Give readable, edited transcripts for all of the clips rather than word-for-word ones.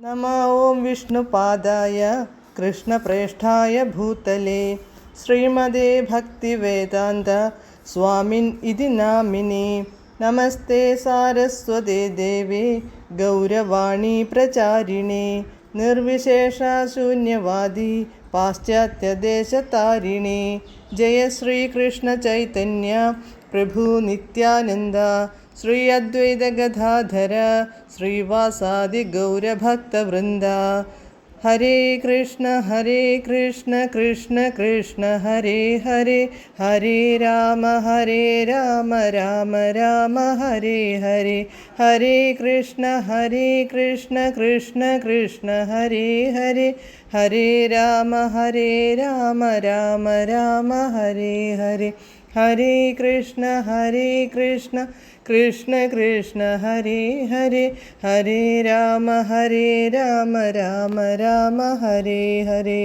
नमः ॐ विष्णुपादाय कृष्णप्रेष्ठाय भूतले श्रीमदे भक्तिवेदान्त स्वामिन् इति नामिने। नमस्ते सारस्वते देवे गौरवाणी प्रचारिणे निर्विशेषशून्यवादी पाश्चात्यदेशतारिणे। जय श्रीकृष्ण चैतन्य प्रभु नित्यानन्द श्री अद्वैत गदाधर श्रीवासादि गौरभक्तवृन्द। हरे कृष्ण कृष्ण कृष्ण हरे हरे, हरे राम राम राम हरे हरे। हरे कृष्ण कृष्ण कृष्ण हरे हरे, हरे राम राम राम हरे हरे। हरे कृष्ण कृष्ण कृष्ण हरे हरे, हरे राम राम हरे हरे.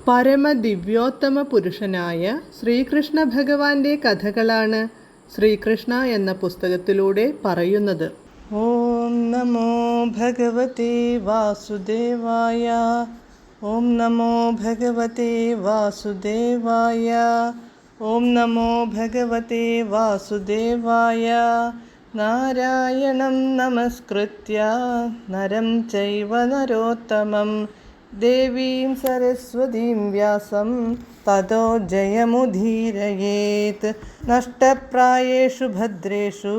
പരമദിവ്യോത്തമ പുരുഷനായ ശ്രീകൃഷ്ണ ഭഗവാന്റെ കഥകളാണ് ശ്രീകൃഷ്ണ എന്ന പുസ്തകത്തിലൂടെ പറയുന്നത്. ഓം നമോ ഭഗവതേ വാസുദേവായ, ഓം നമോ ഭഗവതേ വാസുദേവായ, ഓം നമോ ഭഗവതേ വാസുദേവായ. നാരായണം നമസ്കൃത്യ നരം ചൈവ നരോത്തമം ദേവീം സരസ്വതീം വ്യാസം തതോ ജയമുദീരയേത്. നഷ്ടപ്രായേഷു ഭദ്രേഷു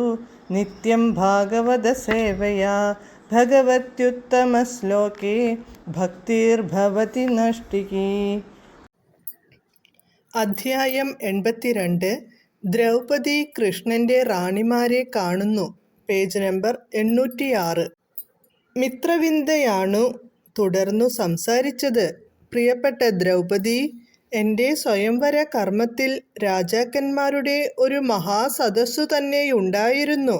നിത്യം ഭാഗവത സേവയാ ഭഗവത്യുത്തമശ്ലോകേ ഭക്തിർഭവതി നഷ്ടികീ. അധ്യായം 82. ദ്രൗപദി കൃഷ്ണന്റെ റാണിമാരെ കാണുന്നു. Page number 806. മിത്രവിന്ദയാണു തുടർന്നു സംസാരിച്ചത്. പ്രിയപ്പെട്ട ദ്രൗപദി, എൻ്റെ സ്വയംവര കർമ്മത്തിൽ രാജാക്കന്മാരുടെ ഒരു മഹാസദസ്സു തന്നെയുണ്ടായിരുന്നു.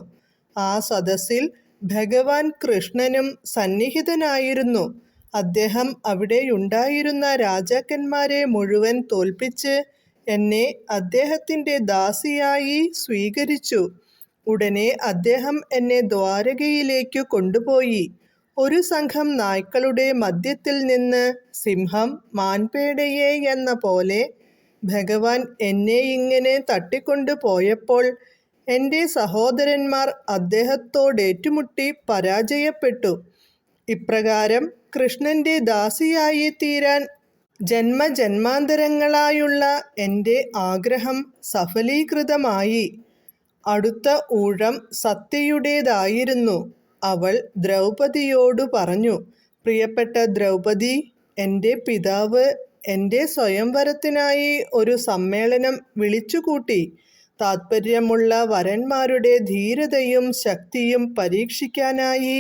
ആ സദസ്സിൽ ഭഗവാൻ കൃഷ്ണനും സന്നിഹിതനായിരുന്നു. അദ്ദേഹം അവിടെയുണ്ടായിരുന്ന രാജാക്കന്മാരെ മുഴുവൻ തോൽപ്പിച്ച് എന്നെ അദ്ദേഹത്തിൻ്റെ ദാസിയായി സ്വീകരിച്ചു. ഉടനെ അദ്ദേഹം എന്നെ ദ്വാരകയിലേക്കു കൊണ്ടുപോയി. ഒരു സംഘം നായ്ക്കളുടെ മധ്യത്തിൽ നിന്ന് സിംഹം മാൻപേടയെ എന്ന പോലെ ഭഗവാൻ എന്നെ ഇങ്ങനെ തട്ടിക്കൊണ്ടു പോയപ്പോൾ എൻ്റെ സഹോദരന്മാർ അദ്ദേഹത്തോടേറ്റുമുട്ടി പരാജയപ്പെട്ടു. ഇപ്രകാരം കൃഷ്ണന്റെ ദാസിയായി തീരാൻ ജന്മജന്മാന്തരങ്ങളായുള്ള എൻ്റെ ആഗ്രഹം സഫലീകൃതമായി. അടുത്ത ഊഴം സത്യയുടേതായിരുന്നു. അവൾ ദ്രൗപദിയോടു പറഞ്ഞു, പ്രിയപ്പെട്ട ദ്രൗപദി, എൻ്റെ പിതാവ് എൻ്റെ സ്വയംവരത്തിനായി ഒരു സമ്മേളനം വിളിച്ചുകൂട്ടി. താത്പര്യമുള്ള വരന്മാരുടെ ധീരതയും ശക്തിയും പരീക്ഷിക്കാനായി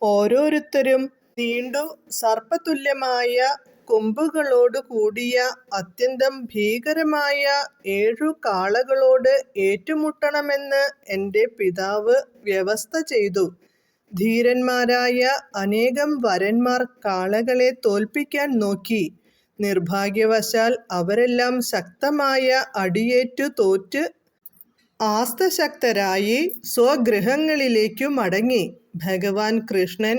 ഓരോരുത്തരും നീണ്ടു സർപ്പതുല്യമായ കൊമ്പുകളോടു കൂടിയ അത്യന്തം ഭീകരമായ 7 കാളകളോട് ഏറ്റുമുട്ടണമെന്ന് എൻ്റെ പിതാവ് വ്യവസ്ഥ ചെയ്തു. ധീരന്മാരായ അനേകം വരന്മാർ കാളകളെ തോൽപ്പിക്കാൻ നോക്കി. നിർഭാഗ്യവശാൽ അവരെല്ലാം ശക്തമായ അടിയേറ്റു തോറ്റ് ആസ്തശക്തരായി സ്വഗൃഹങ്ങളിലേക്കു മടങ്ങി. ഭഗവാൻ കൃഷ്ണൻ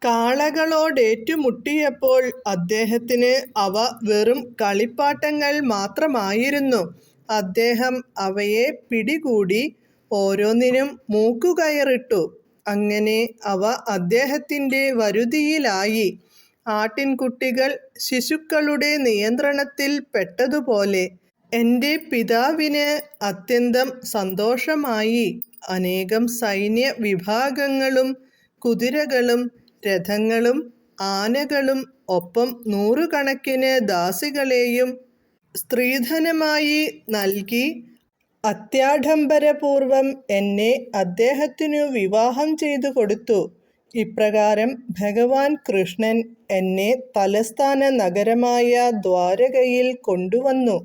കാളകളോടേറ്റുമുട്ടിയപ്പോൾ അദ്ദേഹത്തിന് അവ വെറും കളിപ്പാട്ടങ്ങൾ മാത്രമായിരുന്നു. അദ്ദേഹം അവയെ പിടികൂടി ഓരോന്നിനും മൂക്കുകയറിട്ടു. അങ്ങനെ അവ അദ്ദേഹത്തിൻ്റെ വരുതിയിലായി. ആട്ടിൻകുട്ടികൾ ശിശുക്കളുടെ നിയന്ത്രണത്തിൽ പെട്ടതുപോലെ. എൻ്റെ പിതാവിന് അത്യന്തം സന്തോഷമായി. അനേകം സൈന്യ വിഭാഗങ്ങളും കുതിരകളും രഥങ്ങളും ആനകളും ഒപ്പം 100 കണക്കിന് ദാസികളെയും സ്ത്രീധനമായി നൽകി അത്യാഡംബരപൂർവം എന്നെ അദ്ദേഹത്തിനു വിവാഹം ചെയ്തു കൊടുത്തു. ഇപ്രകാരം ഭഗവാൻ കൃഷ്ണൻ എന്നെ തലസ്ഥാന നഗരമായ ദ്വാരകയിൽ കൊണ്ടുവന്നു.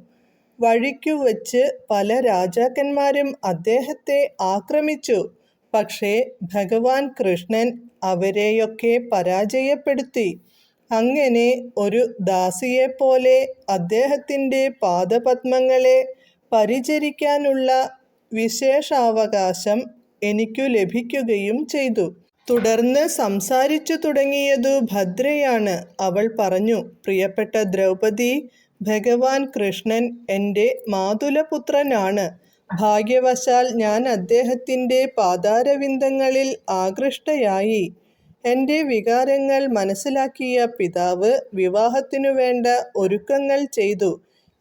വഴിക്കു വച്ച് പല രാജാക്കന്മാരും അദ്ദേഹത്തെ ആക്രമിച്ചു. പക്ഷേ ഭഗവാൻ കൃഷ്ണൻ അവരെയൊക്കെ പരാജയപ്പെടുത്തി. അങ്ങനെ ഒരു ദാസിയെപ്പോലെ അദ്ദേഹത്തിൻ്റെ പാദപദ്മങ്ങളെ പരിചരിക്കാനുള്ള വിശേഷാവകാശം എനിക്കു ലഭിക്കുകയും ചെയ്തു. തുടർന്ന് സംസാരിച്ചു തുടങ്ങിയതു ഭദ്രയാണ്. അവൾ പറഞ്ഞു, പ്രിയപ്പെട്ട ദ്രൗപദി, ഭഗവാൻ കൃഷ്ണൻ എൻ്റെ മാതുലപുത്രനാണ്. ഭാഗ്യവശാൽ ഞാൻ അദ്ദേഹത്തിൻ്റെ പാദാരവിന്ദങ്ങളിൽ ആകൃഷ്ടയായി. എൻ്റെ വികാരങ്ങൾ മനസ്സിലാക്കിയ പിതാവ് വിവാഹത്തിനു വേണ്ട ഒരുക്കങ്ങൾ ചെയ്തു.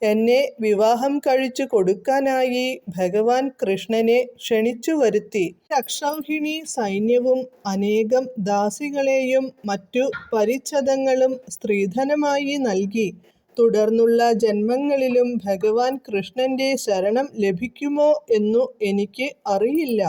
എന്നെ വിവാഹം കഴിച്ചു കൊടുക്കാനായി ഭഗവാൻ കൃഷ്ണനെ ക്ഷണിച്ചു വരുത്തി. അക്ഷൗഹിണി സൈന്യവും അനേകം ദാസികളെയും മറ്റു പരിച്ഛദങ്ങളും സ്ത്രീധനമായി നൽകി. തുടർന്നുള്ള ജന്മങ്ങളിലും ഭഗവാൻ കൃഷ്ണന്റെ ശരണം ലഭിക്കുമോ എന്നു എനിക്ക് അറിയില്ല.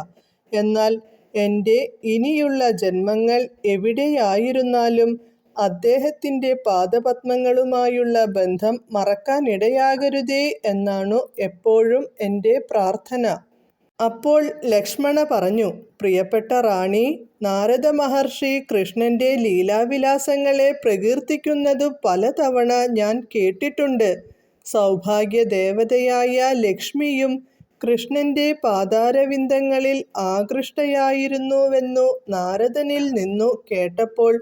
എന്നാൽ എൻ്റെ ഇനിയുള്ള ജന്മങ്ങൾ എവിടെയായിരുന്നാലും അദ്ദേഹത്തിൻ്റെ പാദപത്മങ്ങളുമായുള്ള ബന്ധം മറക്കാനിടയാകരുതേ എന്നാണു എപ്പോഴും എൻ്റെ പ്രാർത്ഥന. അപ്പോൾ ലക്ഷ്മണ പറഞ്ഞു, പ്രിയപ്പെട്ട റാണി, നാരദ മഹർഷി കൃഷ്ണന്റെ ലീലാവിലാസങ്ങളെ പ്രകീർത്തിക്കുന്നതു പലതവണ ഞാൻ കേട്ടിട്ടുണ്ട്. സൗഭാഗ്യദേവതയായ ലക്ഷ്മിയും കൃഷ്ണന്റെ പാദാരവിന്ദങ്ങളിൽ ആകൃഷ്ടയായിരുന്നുവെന്നു നാരദനിൽ നിന്നു കേട്ടപ്പോൾ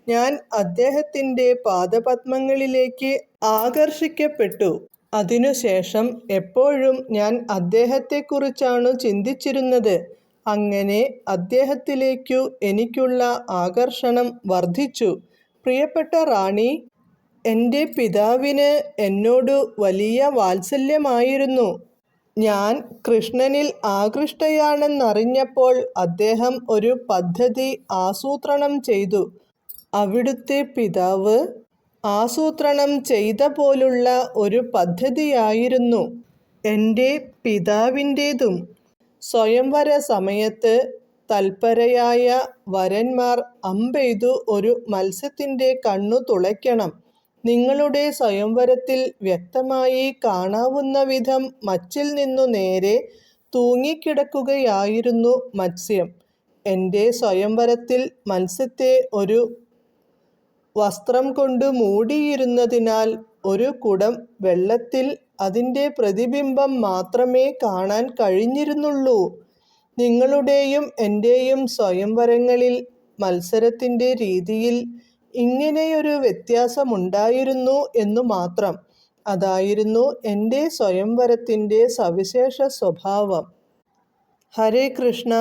ഞാൻ അദ്ദേഹത്തിൻ്റെ പാദപത്മങ്ങളിലേക്ക് ആകർഷിക്കപ്പെട്ടു. അതിനുശേഷം എപ്പോഴും ഞാൻ അദ്ദേഹത്തെക്കുറിച്ചാണു ചിന്തിച്ചിരുന്നത്. അങ്ങനെ അദ്ദേഹത്തിലേക്കു എനിക്കുള്ള ആകർഷണം വർദ്ധിച്ചു. പ്രിയപ്പെട്ട റാണി, എൻ്റെ പിതാവിന് എന്നോടു വലിയ വാത്സല്യമായിരുന്നു. ഞാൻ കൃഷ്ണനിൽ ആകൃഷ്ടയാണെന്നറിഞ്ഞപ്പോൾ അദ്ദേഹം ഒരു പദ്ധതി ആസൂത്രണം ചെയ്തു. അവിടുത്തെ പിതാവ് ആസൂത്രണം ചെയ്ത പോലുള്ള ഒരു പദ്ധതിയായിരുന്നു എൻ്റെ പിതാവിൻ്റേതും. സ്വയംവര സമയത്ത് തൽപരരായ വരന്മാർ അമ്പെയ്തു ഒരു മത്സ്യത്തിൻ്റെ കണ്ണു തുളയ്ക്കണം. നിങ്ങളുടെ സ്വയംവരത്തിൽ വ്യക്തമായി കാണാവുന്ന വിധം മച്ചിൽ നിന്നു നേരെ തൂങ്ങിക്കിടക്കുകയായിരുന്നു മത്സ്യം. എൻ്റെ സ്വയംവരത്തിൽ മത്സ്യത്തെ ഒരു വസ്ത്രം കൊണ്ട് മൂടിയിരുന്നതിനാൽ ഒരു കുടം വെള്ളത്തിൽ അതിൻ്റെ പ്രതിബിംബം മാത്രമേ കാണാൻ കഴിഞ്ഞിരുന്നുള്ളൂ. നിങ്ങളുടെയും എൻ്റെയും സ്വയംവരങ്ങളിൽ മത്സരത്തിൻ്റെ രീതിയിൽ ഇങ്ങനെയൊരു വ്യത്യാസമുണ്ടായിരുന്നു എന്നു മാത്രം. അതായിരുന്നു എൻ്റെ സ്വയംവരത്തിൻ്റെ സവിശേഷ സ്വഭാവം. ഹരേ കൃഷ്ണ.